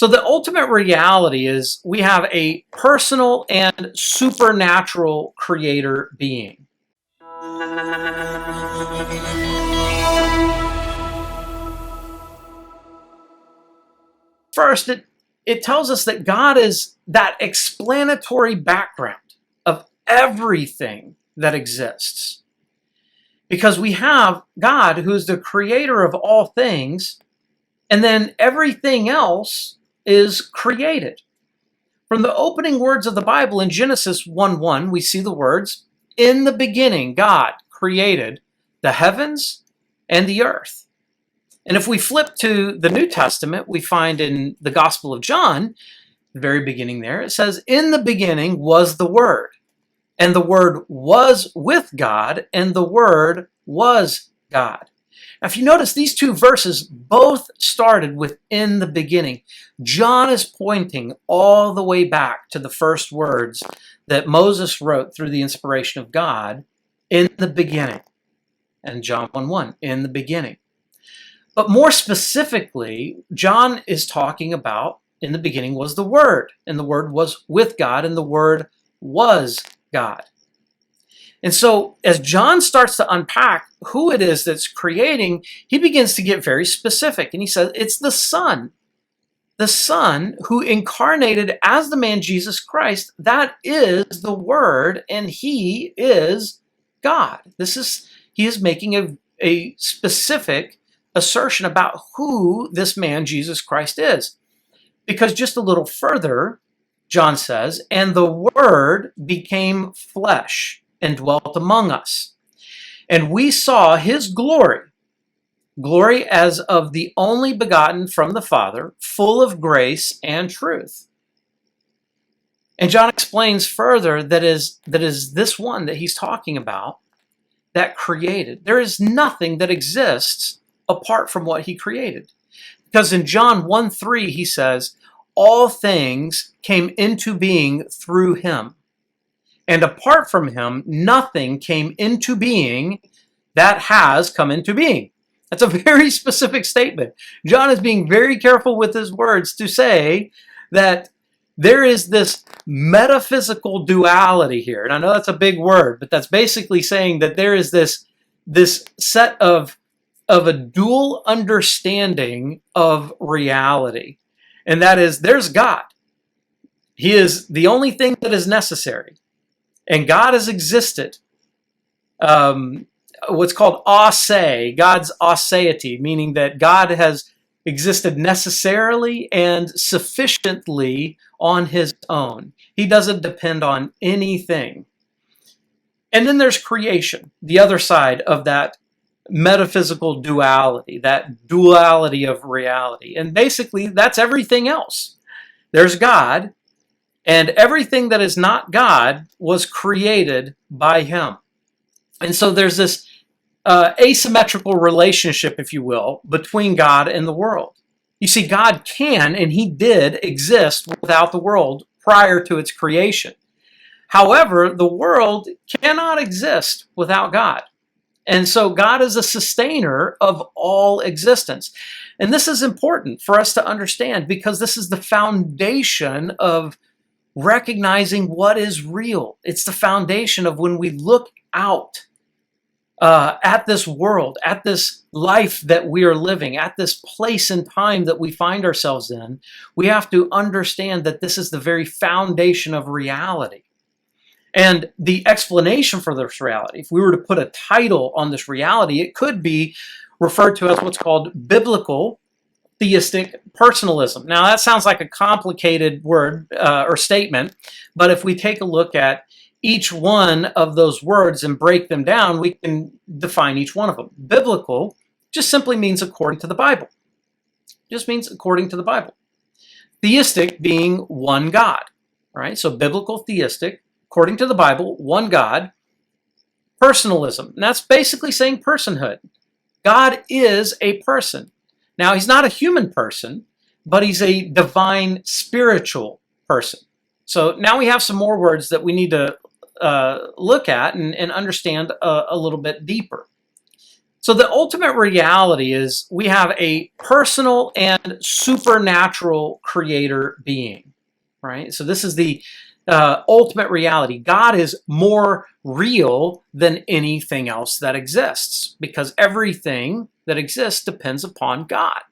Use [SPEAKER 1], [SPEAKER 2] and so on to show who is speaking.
[SPEAKER 1] So the ultimate reality is we have a personal and supernatural creator being. First, it tells us that God is that explanatory background of everything that exists. Because we have God, who is the creator of all things, and then everything else is created. From the opening words of the Bible in Genesis 1:1, we see the words, "In the beginning, God created the heavens and the earth." And if we flip to the New Testament, we find in the Gospel of John, the very beginning there, it says, "In the beginning was the Word, and the Word was with God, and the Word was God." Now, if you notice, these two verses both started with "in the beginning." John is pointing all the way back to the first words that Moses wrote through the inspiration of God, "in the beginning." And John 1:1, "in the beginning." But more specifically, John is talking about in the beginning was the Word, and the Word was with God, and the Word was God. And so as John starts to unpack who it is that's creating, he begins to get very specific. And he says it's the Son who incarnated as the man Jesus Christ. That is the Word, and he is God. He is making a specific assertion about who this man Jesus Christ is. Because just a little further, John says, "And the Word became flesh and dwelt among us. And we saw his glory as of the only begotten from the Father, full of grace and truth." And John explains further that is this one that he's talking about that created. There is nothing that exists apart from what he created. Because in John 1:3 he says, "All things came into being through him. And apart from him, nothing came into being that has come into being." That's a very specific statement. John is being very careful with his words to say that there is this metaphysical duality here. And I know that's a big word, but that's basically saying that there is this set of a dual understanding of reality. And that is, there's God. He is the only thing that is necessary. And God has existed. What's called ase, God's aseity, meaning that God has existed necessarily and sufficiently on his own. He doesn't depend on anything. And then there's creation, the other side of that metaphysical duality, that duality of reality. And basically, that's everything else. There's God, and everything that is not God was created by him. And so there's this asymmetrical relationship, if you will, between God and the world. You see, God can, and he did exist without the world prior to its creation. However, the world cannot exist without God. And so God is a sustainer of all existence. And this is important for us to understand because this is the foundation of recognizing what is real. It's the foundation of when we look out at this world, at this life that we are living, at this place and time that we find ourselves in, we have to understand that this is the very foundation of reality. And the explanation for this reality, if we were to put a title on this reality, it could be referred to as what's called biblical theistic personalism. Now, that sounds like a complicated word or statement, but if we take a look at each one of those words and break them down, we can define each one of them. Biblical just simply means according to the Bible. Just means according to the Bible. Theistic being one God, right? So biblical theistic, according to the Bible, one God. Personalism, and that's basically saying personhood. God is a person. Now, he's not a human person, but he's a divine spiritual person. So now we have some more words that we need to look at and understand a little bit deeper. So the ultimate reality is we have a personal and supernatural creator being, right? So this is the ultimate reality. God is more real than anything else that exists because everything that exists depends upon God.